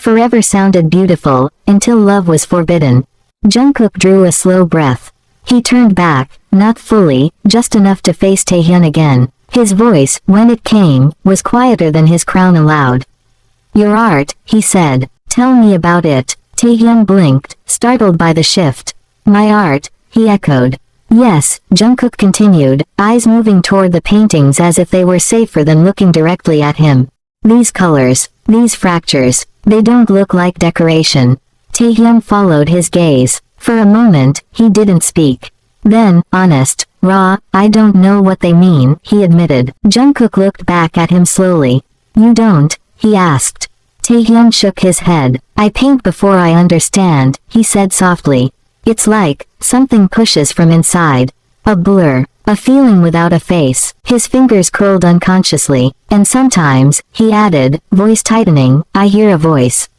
Forever sounded beautiful, until love was forbidden. Jungkook drew a slow breath. He turned back, not fully, just enough to face Taehyun again. His voice, when it came, was quieter than his crown allowed. "Your art," he said. "Tell me about it." Taehyun blinked, startled by the shift. "My art," he echoed. "Yes," Jungkook continued, eyes moving toward the paintings as if they were safer than looking directly at him. "These colors, these fractures, they don't look like decoration." Taehyun followed his gaze. For a moment, he didn't speak. Then, honest, raw, "I don't know what they mean," he admitted. Jungkook looked back at him slowly. "You don't?" he asked. Taehyun shook his head. "I paint before I understand," he said softly. "It's like something pushes from inside. A blur, a feeling without a face." His fingers curled unconsciously. "And sometimes," he added, voice tightening, "I hear a voice."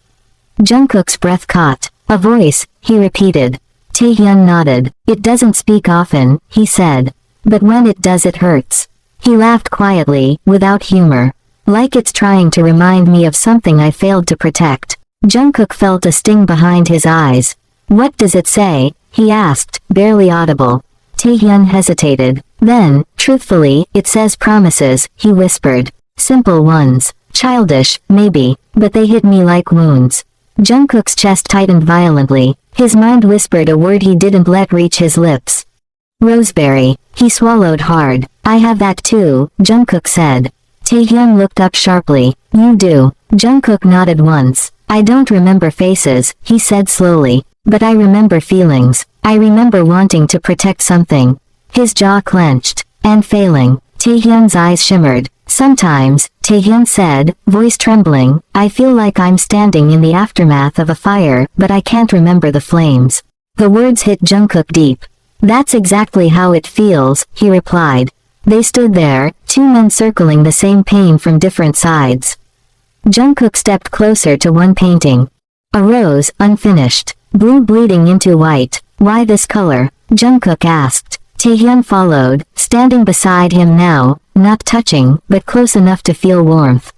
Jungkook's breath caught. "A voice," he repeated. Taehyun nodded. "It doesn't speak often," he said. "But when it does it hurts." He laughed quietly, without humor. "Like it's trying to remind me of something I failed to protect." Jungkook felt a sting behind his eyes. "What does it say?" he asked, barely audible. Taehyun hesitated. Then, truthfully, "It says promises," he whispered. "Simple ones. Childish, maybe, but they hit me like wounds." Jungkook's chest tightened violently. His mind whispered a word he didn't let reach his lips. "Roseberry." He swallowed hard. "I have that too," Jungkook said. Taehyun looked up sharply. "You do?" Jungkook nodded once. "I don't remember faces," he said slowly. "But I remember feelings. I remember wanting to protect something." His jaw clenched. "And failing." Taehyun's eyes shimmered. "Sometimes," Taehyun said, voice trembling, "I feel like I'm standing in the aftermath of a fire, but I can't remember the flames." The words hit Jungkook deep. "That's exactly how it feels," he replied. They stood there, two men circling the same pain from different sides. Jungkook stepped closer to one painting. A rose, unfinished. Blue bleeding into white. "Why this color?" Jungkook asked. Taehyun followed, standing beside him now, not touching, but close enough to feel warmth.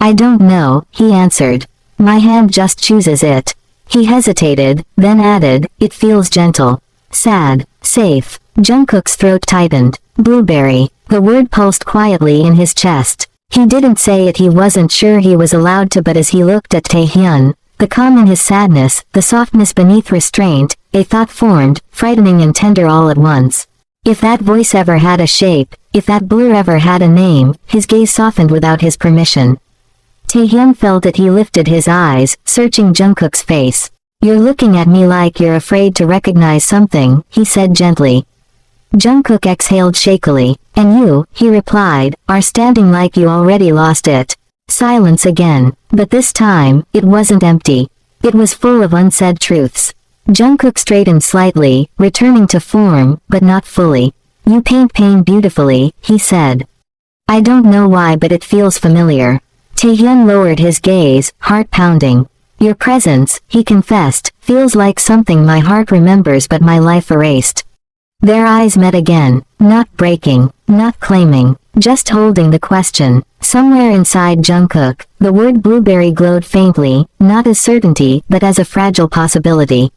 "I don't know," he answered. "My hand just chooses it." He hesitated, then added, "It feels gentle. Sad. Safe." Jungkook's throat tightened. "Blueberry." The word pulsed quietly in his chest. He didn't say it, he wasn't sure he was allowed to, but as he looked at Taehyun, the calm in his sadness, the softness beneath restraint, a thought formed, frightening and tender all at once. If that voice ever had a shape, if that blur ever had a name, his gaze softened without his permission. Taehyun felt it. He lifted his eyes, searching Jungkook's face. "You're looking at me like you're afraid to recognize something," he said gently. Jungkook exhaled shakily. "And you," he replied, "are standing like you already lost it." Silence again. But this time, it wasn't empty. It was full of unsaid truths. Jungkook straightened slightly, returning to form, but not fully. "You paint pain beautifully," he said. "I don't know why, but it feels familiar." Taehyun lowered his gaze, heart pounding. "Your presence," he confessed, "feels like something my heart remembers but my life erased." Their eyes met again, not breaking, not claiming, just holding the question. Somewhere inside Jungkook, the word blueberry glowed faintly, not as certainty, but as a fragile possibility.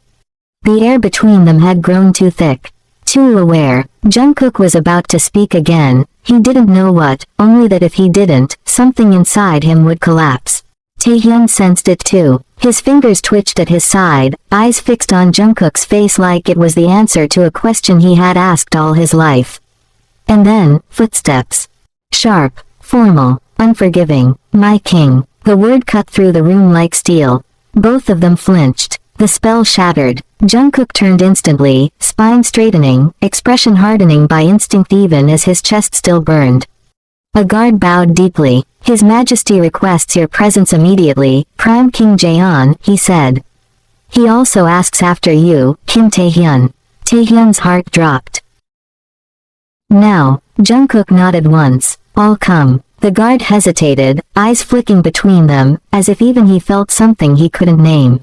The air between them had grown too thick. Too aware. Jungkook was about to speak again. He didn't know what, only that if he didn't, something inside him would collapse. Taehyun sensed it too. His fingers twitched at his side, eyes fixed on Jungkook's face like it was the answer to a question he had asked all his life. And then, footsteps. Sharp, formal, unforgiving. "My king." The word cut through the room like steel. Both of them flinched. The spell shattered. Jungkook turned instantly, spine straightening, expression hardening by instinct even as his chest still burned. A guard bowed deeply. "His Majesty requests your presence immediately, Prime King Jaeon," he said. "He also asks after you, Kim Taehyun." Taehyun's heart dropped. "Now." Jungkook nodded once. "I'll come." The guard hesitated, eyes flicking between them, as if even he felt something he couldn't name.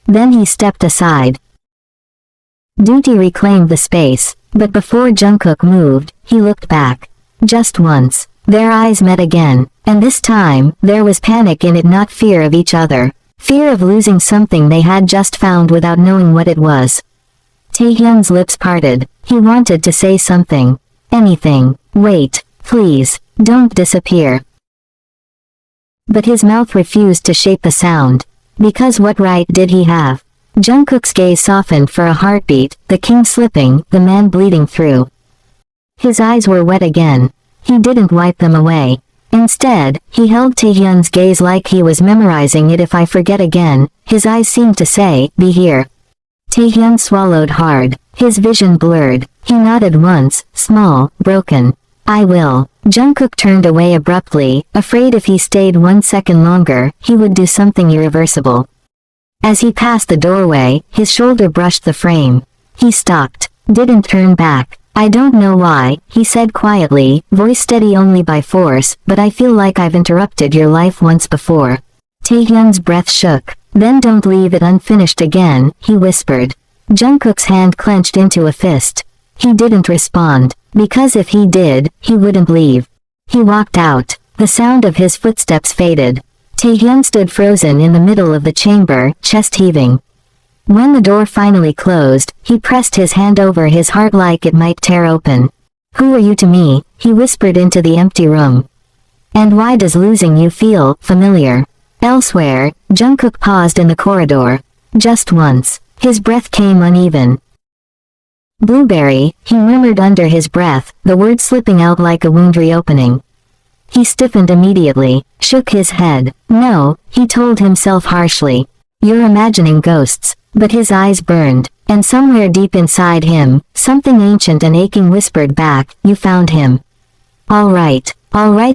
Then he stepped aside. Duty reclaimed the space, but before Jungkook moved, he looked back. Just once. Their eyes met again, and this time, there was panic in it, not fear of each other. Fear of losing something they had just found without knowing what it was. Taehyun's lips parted. He wanted to say something. Anything. Wait, please, don't disappear. But his mouth refused to shape a sound. Because what right did he have? Jungkook's gaze softened for a heartbeat, the king slipping, the man bleeding through. His eyes were wet again. He didn't wipe them away. Instead, he held Taehyun's gaze like he was memorizing it. If I forget again, his eyes seemed to say, be here. Taehyun swallowed hard. His vision blurred. He nodded once, small, broken. I will. Jungkook turned away abruptly, afraid if he stayed 1 second longer, he would do something irreversible. As he passed the doorway, his shoulder brushed the frame. He stopped. Didn't turn back. I don't know why, he said quietly, voice steady only by force, but I feel like I've interrupted your life once before. Taehyun's breath shook. Then don't leave it unfinished again, he whispered. Jungkook's hand clenched into a fist. He didn't respond, because if he did, he wouldn't leave. He walked out. The sound of his footsteps faded. Taehyun stood frozen in the middle of the chamber, chest heaving. When the door finally closed, he pressed his hand over his heart like it might tear open. Who are you to me? He whispered into the empty room. And why does losing you feel familiar? Elsewhere, Jungkook paused in the corridor. Just once. His breath came uneven. Blueberry, he murmured under his breath, the word slipping out like a wound reopening. He stiffened immediately, shook his head. No, he told himself harshly. You're imagining ghosts. But his eyes burned, and somewhere deep inside him, something ancient and aching whispered back, you found him. All right,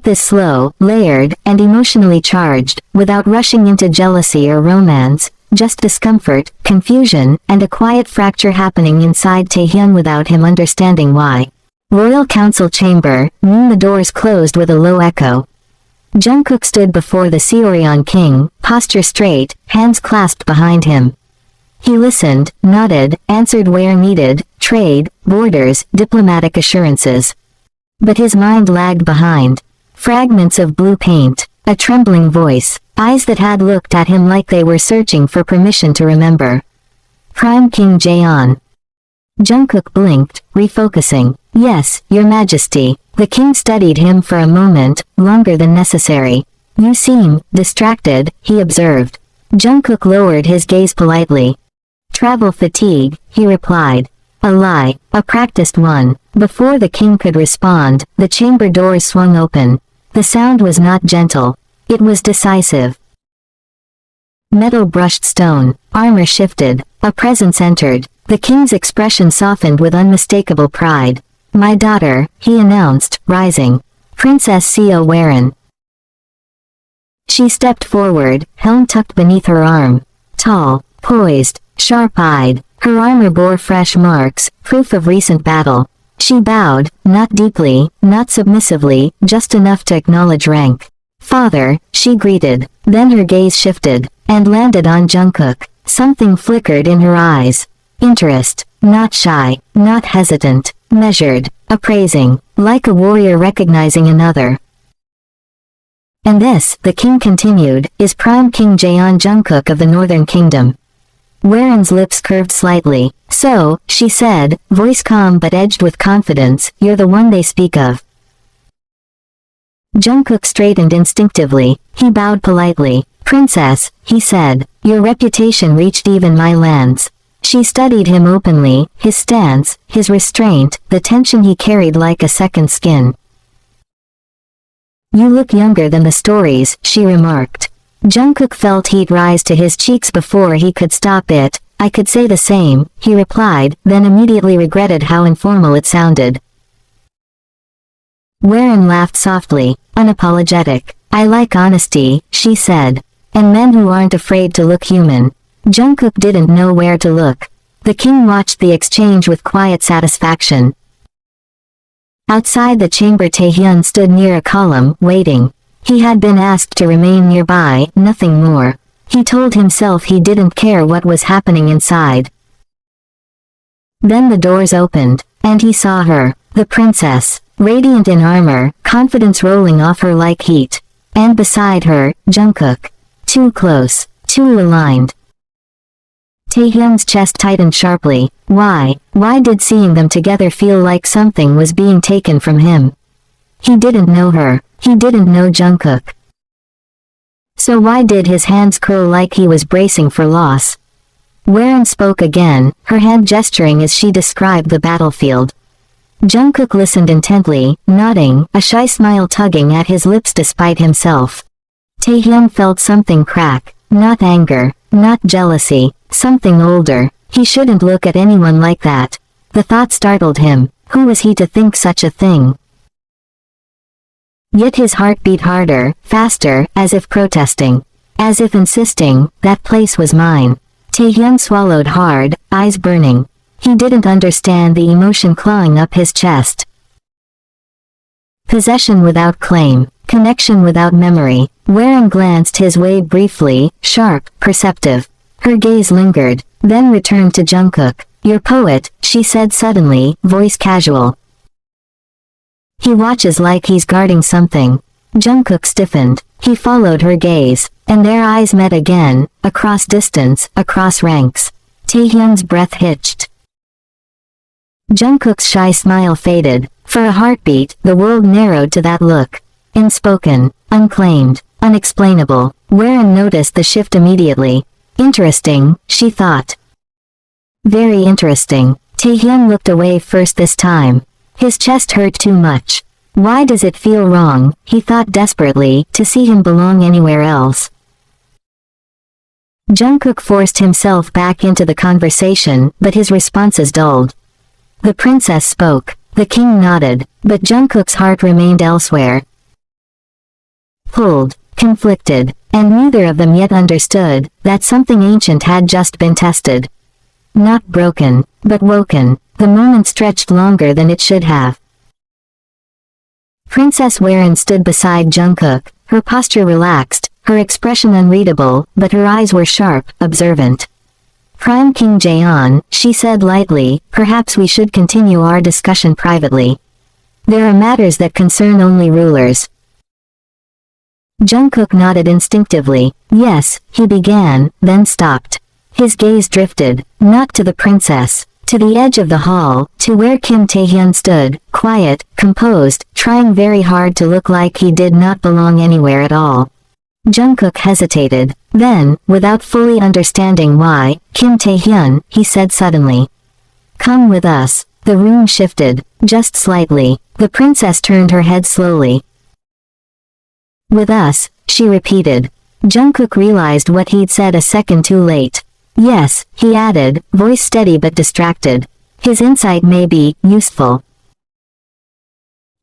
this slow, layered, and emotionally charged, without rushing into jealousy or romance, just discomfort, confusion, and a quiet fracture happening inside Taehyun without him understanding why. Royal Council Chamber, noon. The doors closed with a low echo. Jungkook stood before the Seorion king, posture straight, hands clasped behind him. He listened, nodded, answered where needed, trade, borders, diplomatic assurances. But his mind lagged behind. Fragments of blue paint, a trembling voice, eyes that had looked at him like they were searching for permission to remember. Prime King Jaeon. Jungkook blinked, refocusing. Yes, your majesty. The king studied him for a moment, longer than necessary. You seem distracted, he observed. Jungkook lowered his gaze politely. Travel fatigue, he replied. A lie, a practiced one. Before the king could respond, the chamber doors swung open. The sound was not gentle. It was decisive. Metal brushed stone, armor shifted, a presence entered. The king's expression softened with unmistakable pride. My daughter, he announced, rising. Princess Seo Waren. She stepped forward, helm tucked beneath her arm. Tall, poised, sharp-eyed, her armor bore fresh marks, proof of recent battle. She bowed, not deeply, not submissively, just enough to acknowledge rank. Father, she greeted. Then her gaze shifted, and landed on Jungkook. Something flickered in her eyes. Interest, not shy, not hesitant, measured, appraising, like a warrior recognizing another. And this, the king continued, is Prime King Jaeon Jungkook of the Northern Kingdom. Waren's lips curved slightly. So, she said, voice calm but edged with confidence, you're the one they speak of. Jungkook straightened instinctively. He bowed politely. Princess, he said, your reputation reached even my lands. She studied him openly, his stance, his restraint, the tension he carried like a second skin. You look younger than the stories, she remarked. Jungkook felt heat rise to his cheeks before he could stop it. I could say the same, he replied, then immediately regretted how informal it sounded. Waren laughed softly, unapologetic. I like honesty, she said. And men who aren't afraid to look human. Jungkook didn't know where to look. The king watched the exchange with quiet satisfaction. Outside the chamber, Taehyun stood near a column, waiting. He had been asked to remain nearby, nothing more. He told himself he didn't care what was happening inside. Then the doors opened, and he saw her, the princess, radiant in armor, confidence rolling off her like heat. And beside her, Jungkook. Too close, Too aligned. Taehyun's chest tightened sharply. Why did seeing them together feel like something was being taken from him? He didn't know her. He didn't know Jungkook. So why did his hands curl like he was bracing for loss? Wherein spoke again, her hand gesturing as she described the battlefield. Jungkook listened intently, nodding, a shy smile tugging at his lips despite himself. Taehyun felt something crack. Not anger, not jealousy, something older. He shouldn't look at anyone like that. The thought startled him. Who was he to think such a thing? Yet his heart beat harder, faster, as if protesting. As if insisting, that place was mine. Taehyun swallowed hard, eyes burning. He didn't understand the emotion clawing up his chest. Possession without claim, connection without memory. Wherein glanced his way briefly, sharp, perceptive. Her gaze lingered, then returned to Jungkook. "Your poet," she said suddenly, voice casual. He watches like he's guarding something. Jungkook stiffened. He followed her gaze, and their eyes met again, across distance, across ranks. Taehyun's breath hitched. Jungkook's shy smile faded. For a heartbeat, the world narrowed to that look. Unspoken, unclaimed, unexplainable. Wherein noticed the shift immediately. Interesting, she thought. Very interesting. Taehyun looked away first this time. His chest hurt too much. Why does it feel wrong, he thought desperately, to see him belong anywhere else? Jungkook forced himself back into the conversation, but his responses dulled. The princess spoke. The king nodded, but Jungkook's heart remained elsewhere. Pulled, conflicted, and neither of them yet understood that something ancient had just been tested. Not broken, but woken. The moment stretched longer than it should have. Princess Wherein stood beside Jungkook, her posture relaxed, her expression unreadable, but her eyes were sharp, observant. "Prime King Jaeon," she said lightly, "perhaps we should continue our discussion privately. There are matters that concern only rulers." Jungkook nodded instinctively. "Yes," he began, then stopped. His gaze drifted, not to the princess, to the edge of the hall, to where Kim Taehyun stood, quiet, composed, trying very hard to look like he did not belong anywhere at all. Jungkook hesitated. Then, without fully understanding why, "Kim Taehyun," he said suddenly. "Come with us." The room shifted, just slightly. The princess turned her head slowly. "With us," she repeated. Jungkook realized what he'd said a second too late. "Yes," he added, voice steady but distracted. His insight may be useful.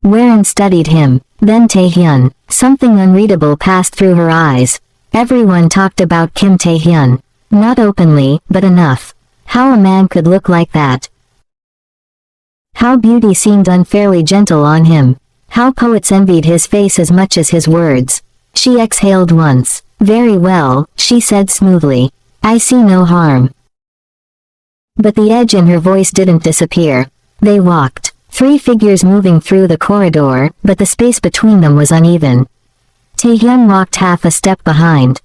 Wherein studied him, then Taehyun. Something unreadable passed through her eyes. Everyone talked about Kim Taehyun. Not openly, but enough. How a man could look like that. How beauty seemed unfairly gentle on him. How poets envied his face as much as his words. She exhaled once. "Very well," she said smoothly. "I see no harm." But the edge in her voice didn't disappear. They walked. 3 figures moving through the corridor, but the space between them was uneven. Taehyun walked half a step behind.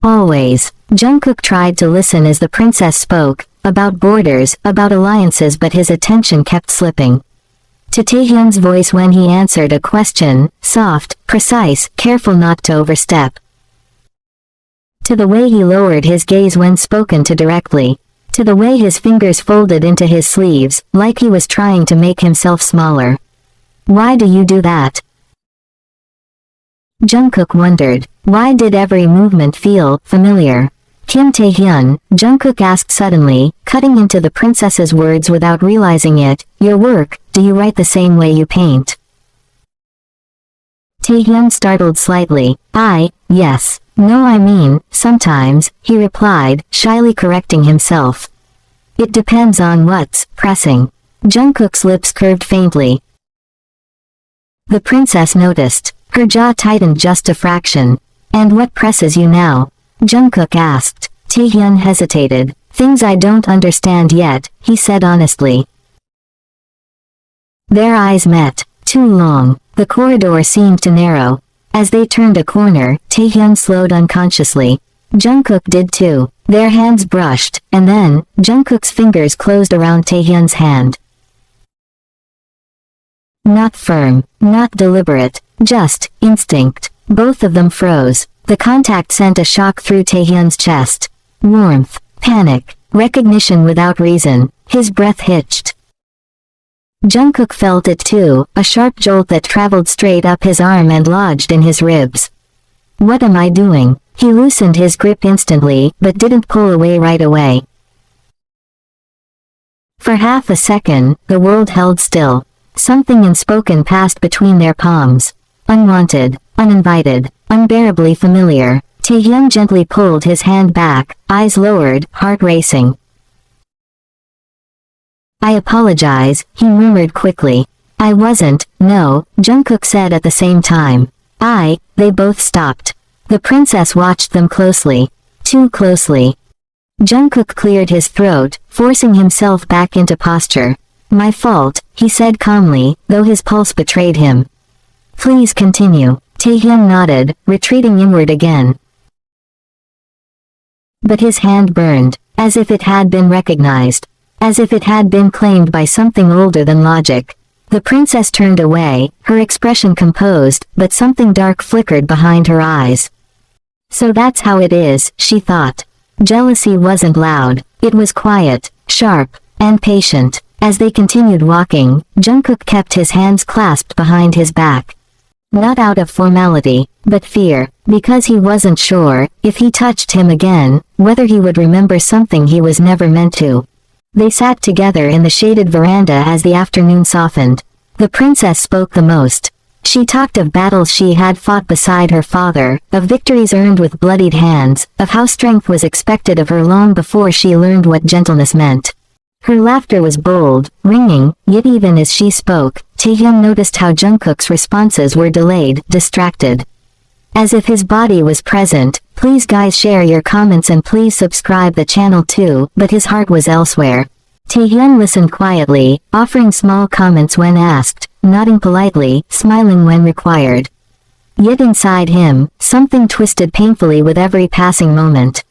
Always, Jungkook tried to listen as the princess spoke, about borders, about alliances, but his attention kept slipping. To Taehyun's voice when he answered a question, soft, precise, careful not to overstep. To the way he lowered his gaze when spoken to directly. To the way his fingers folded into his sleeves, like he was trying to make himself smaller. "Why do you do that?" Jungkook wondered. Why did every movement feel familiar? "Kim Taehyun," Jungkook asked suddenly, cutting into the princess's words without realizing it, "your work, do you write the same way you paint?" Taehyun startled slightly. Yes. "No, I mean, sometimes," he replied, shyly correcting himself. "It depends on what's pressing." Jungkook's lips curved faintly. The princess noticed. Her jaw tightened just a fraction. "And what presses you now?" Jungkook asked. Taehyun hesitated. "Things I don't understand yet," he said honestly. Their eyes met. Too long. The corridor seemed to narrow. As they turned a corner, Taehyun slowed unconsciously. Jungkook did too. Their hands brushed, and then, Jungkook's fingers closed around Taehyun's hand. Not firm, not deliberate, just instinct. Both of them froze. The contact sent a shock through Taehyun's chest. Warmth, panic, recognition without reason. His breath hitched. Jungkook felt it too, a sharp jolt that traveled straight up his arm and lodged in his ribs. What am I doing? He loosened his grip instantly, but didn't pull away right away. For half a second, the world held still. Something unspoken passed between their palms. Unwanted, uninvited, unbearably familiar. Taehyun gently pulled his hand back, eyes lowered, heart racing. I apologize, he murmured quickly. I wasn't, no, Jungkook said at the same time. They both stopped. The princess watched them closely. Too closely. Jungkook cleared his throat, forcing himself back into posture. My fault, he said calmly, though his pulse betrayed him. Please continue. Taehyun nodded, retreating inward again. But his hand burned, as if it had been recognized. As if it had been claimed by something older than logic. The princess turned away, her expression composed, but something dark flickered behind her eyes. So that's how it is, she thought. Jealousy wasn't loud, it was quiet, sharp, and patient. As they continued walking, Jungkook kept his hands clasped behind his back. Not out of formality, but fear, because he wasn't sure, if he touched him again, whether he would remember something he was never meant to. They sat together in the shaded veranda as the afternoon softened. The princess spoke the most. She talked of battles she had fought beside her father, of victories earned with bloodied hands, of how strength was expected of her long before she learned what gentleness meant. Her laughter was bold, ringing, yet even as she spoke, Taehyun noticed how Jungkook's responses were delayed, distracted. As if his body was present, please guys share your comments and please subscribe the channel too, but his heart was elsewhere. Taehyun listened quietly, offering small comments when asked, nodding politely, smiling when required. Yet inside him, something twisted painfully with every passing moment.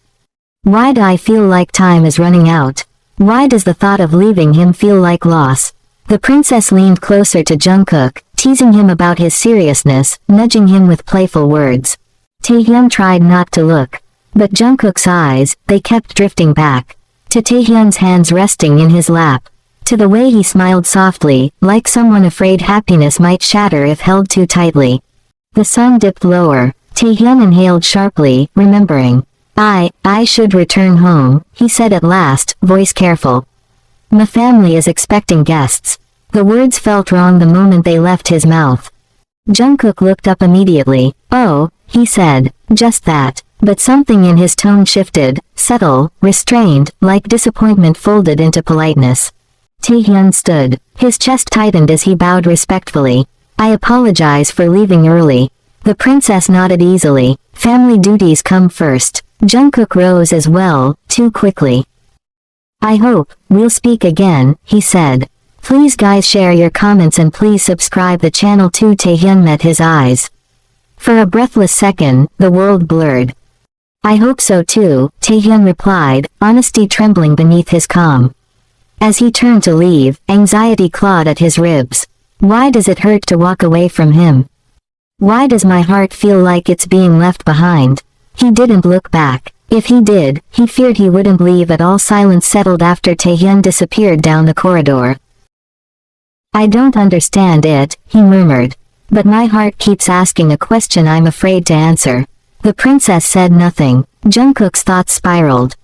Why do I feel like time is running out? Why does the thought of leaving him feel like loss? The princess leaned closer to Jungkook, teasing him about his seriousness, nudging him with playful words. Taehyun tried not to look. But Jungkook's eyes, they kept drifting back. To Taehyun's hands resting in his lap. To the way he smiled softly, like someone afraid happiness might shatter if held too tightly. The sun dipped lower. Taehyun inhaled sharply, remembering. I should return home, he said at last, voice careful. My family is expecting guests. The words felt wrong the moment they left his mouth. Jungkook looked up immediately. Oh, he said, just that. But something in his tone shifted, subtle, restrained, like disappointment folded into politeness. Taehyun stood. His chest tightened as he bowed respectfully. I apologize for leaving early. The princess nodded easily. Family duties come first. Jungkook rose as well, too quickly. I hope we'll speak again, he said. Please guys share your comments and please subscribe the channel too. Taehyun met his eyes. For a breathless second, the world blurred. I hope so too, Taehyun replied, honesty trembling beneath his calm. As he turned to leave, anxiety clawed at his ribs. Why does it hurt to walk away from him? Why does my heart feel like it's being left behind? He didn't look back. If he did, he feared he wouldn't leave at all. Silence settled after Taehyun disappeared down the corridor. I don't understand it, he murmured. But my heart keeps asking a question I'm afraid to answer. The princess said nothing. Jungkook's thoughts spiraled.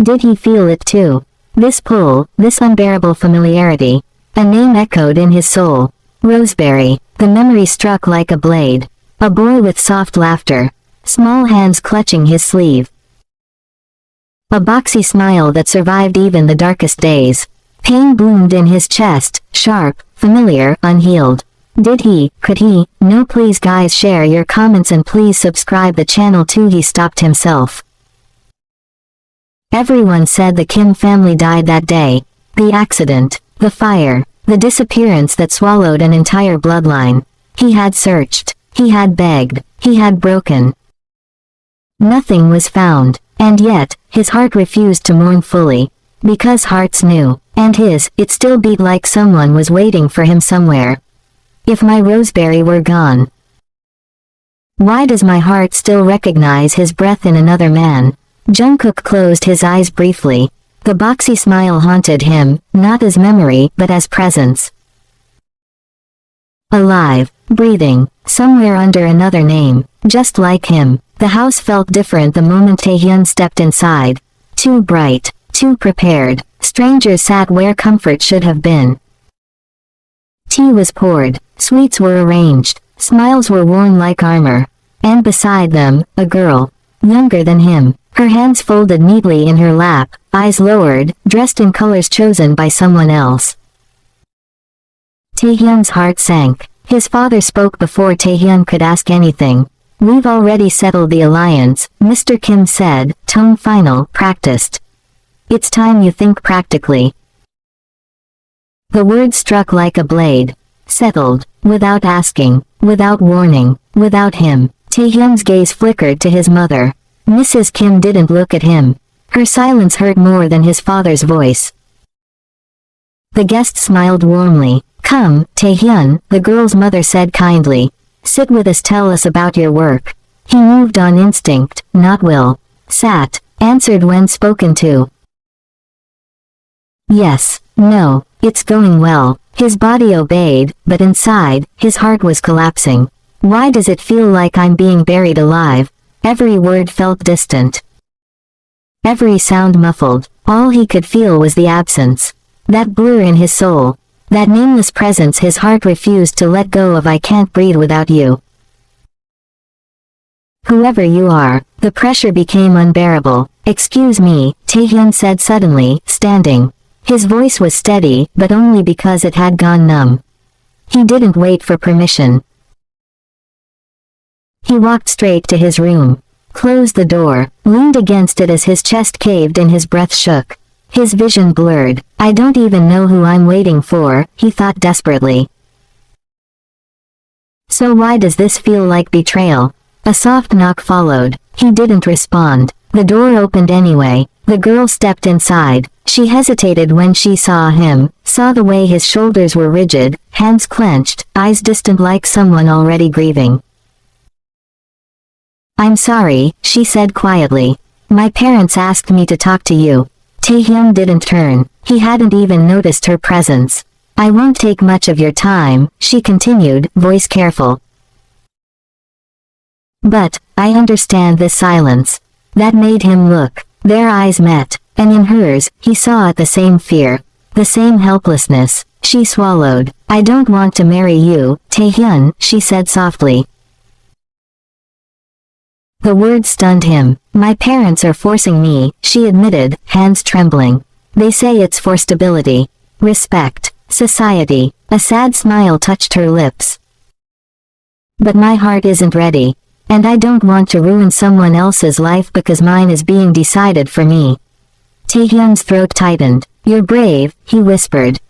Did he feel it too? This pull, this unbearable familiarity. A name echoed in his soul. Roseberry. The memory struck like a blade. A boy with soft laughter. Small hands clutching his sleeve. A boxy smile that survived even the darkest days. Pain bloomed in his chest, sharp, familiar, unhealed. Could he? No, please guys share your comments and please subscribe the channel too. He stopped himself. Everyone said the Kim family died that day. The accident, the fire, the disappearance that swallowed an entire bloodline. He had searched. He had begged. He had broken. Nothing was found, and yet, his heart refused to mourn fully. Because hearts knew, and his, it still beat like someone was waiting for him somewhere. If my Roseberry were gone. Why does my heart still recognize his breath in another man? Jungkook closed his eyes briefly. The boxy smile haunted him, not as memory but as presence. Alive, breathing, somewhere under another name, just like him. The house felt different the moment Taehyun stepped inside. Too bright, too prepared. Strangers sat where comfort should have been. Tea was poured, sweets were arranged, smiles were worn like armor. And beside them, a girl, younger than him, her hands folded neatly in her lap, eyes lowered, dressed in colors chosen by someone else. Taehyun's heart sank. His father spoke before Taehyun could ask anything. "We've already settled the alliance," Mr. Kim said, tone final, practiced. "It's time you think practically." The word struck like a blade. Settled, without asking, without warning, without him. Taehyun's gaze flickered to his mother. Mrs. Kim didn't look at him. Her silence hurt more than his father's voice. The guest smiled warmly. "Come, Taehyun," the girl's mother said kindly. "Sit with us, tell us about your work." He moved on instinct, not will. Sat, answered when spoken to. "Yes, no, it's going well." His body obeyed, but inside, his heart was collapsing. Why does it feel like I'm being buried alive? Every word felt distant. Every sound muffled. All he could feel was the absence. That blur in his soul. That nameless presence his heart refused to let go of. "I can't breathe without you. Whoever you are." The pressure became unbearable. "Excuse me," Taehyun said suddenly, standing. His voice was steady, but only because it had gone numb. He didn't wait for permission. He walked straight to his room, closed the door, leaned against it as his chest caved and his breath shook. His vision blurred. "I don't even know who I'm waiting for," he thought desperately. "So why does this feel like betrayal?" A soft knock followed. He didn't respond. The door opened anyway. The girl stepped inside. She hesitated when she saw him, saw the way his shoulders were rigid, hands clenched, eyes distant like someone already grieving. "I'm sorry," she said quietly. "My parents asked me to talk to you." Taehyun didn't turn. He hadn't even noticed her presence. "I won't take much of your time," she continued, voice careful. "But, I understand this silence." That made him look. Their eyes met, and in hers, he saw the same fear. The same helplessness. She swallowed. "I don't want to marry you, Taehyun," she said softly. The word stunned him. "My parents are forcing me," she admitted, hands trembling. "They say it's for stability, respect, society." A sad smile touched her lips. "But my heart isn't ready. And I don't want to ruin someone else's life because mine is being decided for me." Taehyun's throat tightened. "You're brave," he whispered.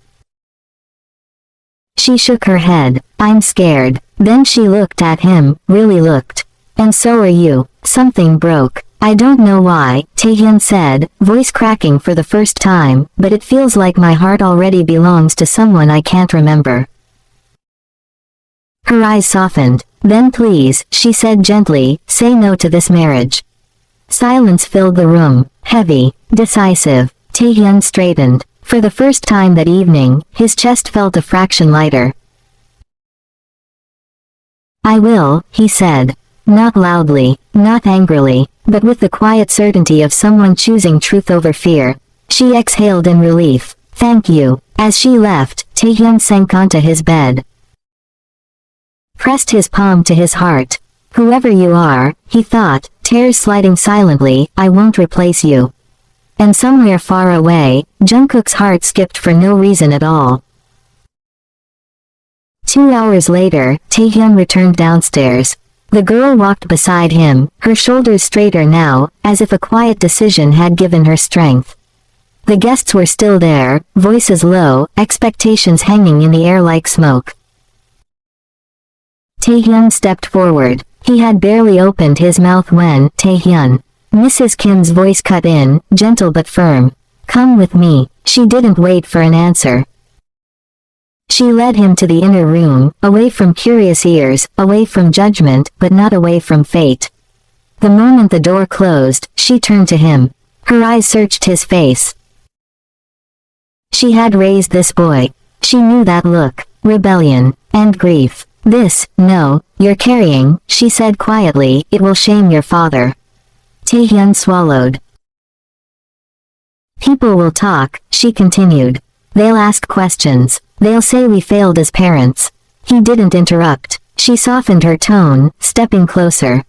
She shook her head. "I'm scared." Then she looked at him, really looked. "And so are you." Something broke. "I don't know why," Taehyun said, voice cracking for the first time, "but it feels like my heart already belongs to someone I can't remember." Her eyes softened. "Then please," she said gently, "say no to this marriage." Silence filled the room, heavy, decisive. Taehyun straightened. For the first time that evening, his chest felt a fraction lighter. "I will," he said. Not loudly, not angrily, but with the quiet certainty of someone choosing truth over fear. She exhaled in relief. "Thank you." As she left, Taehyun sank onto his bed. Pressed his palm to his heart. "Whoever you are," he thought, tears sliding silently, "I won't replace you." And somewhere far away, Jungkook's heart skipped for no reason at all. 2 hours later, Taehyun returned downstairs. The girl walked beside him, her shoulders straighter now, as if a quiet decision had given her strength. The guests were still there, voices low, expectations hanging in the air like smoke. Taehyun stepped forward. He had barely opened his mouth when, Taehyun. Mrs. Kim's voice cut in, gentle but firm. Come with me. She didn't wait for an answer. She led him to the inner room, away from curious ears, away from judgment, but not away from fate. The moment the door closed, she turned to him. Her eyes searched his face. She had raised this boy. She knew that look, rebellion, and grief. No, you're carrying, she said quietly, it will shame your father. Taehyun swallowed. People will talk, she continued. They'll ask questions. They'll say we failed as parents. He didn't interrupt. She softened her tone, stepping closer.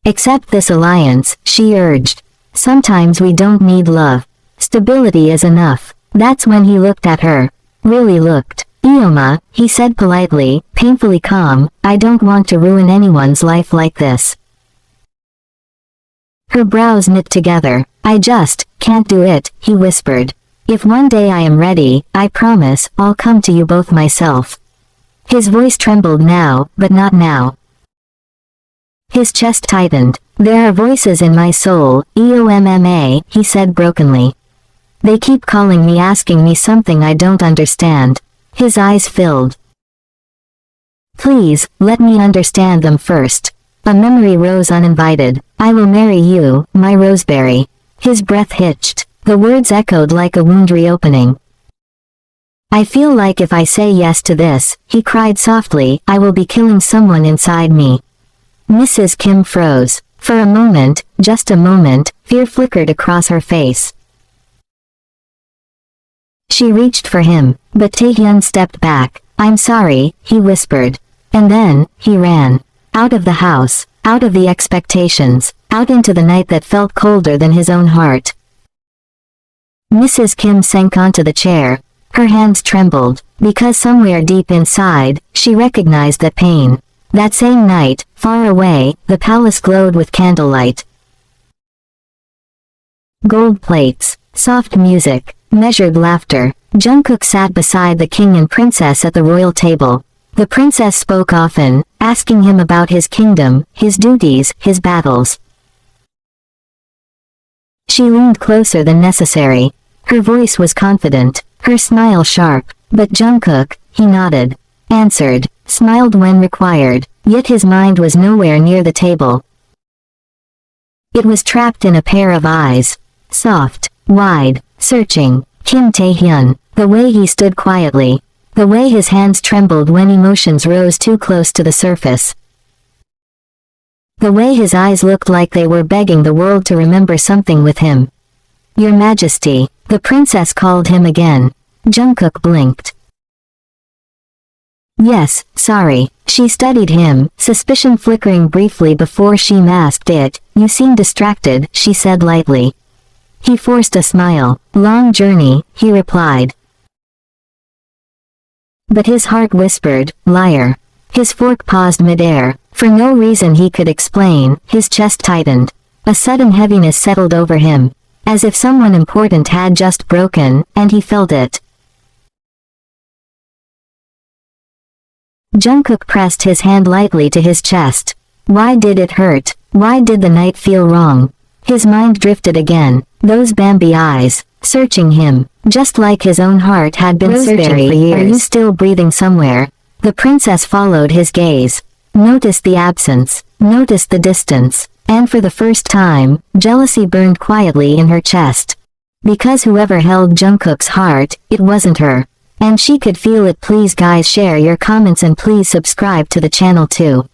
Accept this alliance, she urged. Sometimes we don't need love. Stability is enough. That's when he looked at her. Really looked. Ioma, he said politely, painfully calm, I don't want to ruin anyone's life like this. Her brows knit together. I just can't do it, he whispered. If one day I am ready, I promise, I'll come to you both myself. His voice trembled now, but not now. His chest tightened. There are voices in my soul, EOMMA, he said brokenly. They keep calling me, asking me something I don't understand. His eyes filled. Please, let me understand them first. A memory rose uninvited. I will marry you, my Roseberry. His breath hitched. The words echoed like a wound reopening. I feel like if I say yes to this, he cried softly, I will be killing someone inside me. Mrs. Kim froze. For a moment, just a moment, fear flickered across her face. She reached for him, but Taehyun stepped back. I'm sorry, he whispered. And then, he ran. Out of the house, out of the expectations, out into the night that felt colder than his own heart. Mrs. Kim sank onto the chair. Her hands trembled, because somewhere deep inside, she recognized that pain. That same night, far away, the palace glowed with candlelight. Gold plates, soft music, measured laughter. Jungkook sat beside the king and princess at the royal table. The princess spoke often, asking him about his kingdom, his duties, his battles. She leaned closer than necessary. Her voice was confident, her smile sharp, but Jungkook, he nodded, answered, smiled when required, yet his mind was nowhere near the table. It was trapped in a pair of eyes. Soft, wide, searching. Kim Taehyun, the way he stood quietly, the way his hands trembled when emotions rose too close to the surface. The way his eyes looked like they were begging the world to remember something with him. Your Majesty, the princess called him again. Jungkook blinked. Yes, sorry. She studied him, suspicion flickering briefly before she masked it. You seem distracted, she said lightly. He forced a smile. Long journey, he replied. But his heart whispered, liar. His fork paused midair. For no reason he could explain, his chest tightened. A sudden heaviness settled over him. As if someone important had just broken, and he felt it. Jungkook pressed his hand lightly to his chest. Why did it hurt? Why did the night feel wrong? His mind drifted again. Those Bambi eyes, searching him, just like his own heart had been searching for years. Are you still breathing somewhere? The princess followed his gaze. Noticed the absence, noticed the distance, and for the first time, jealousy burned quietly in her chest. Because whoever held Jungkook's heart, it wasn't her. And she could feel it. Please guys, share your comments and please subscribe to the channel too.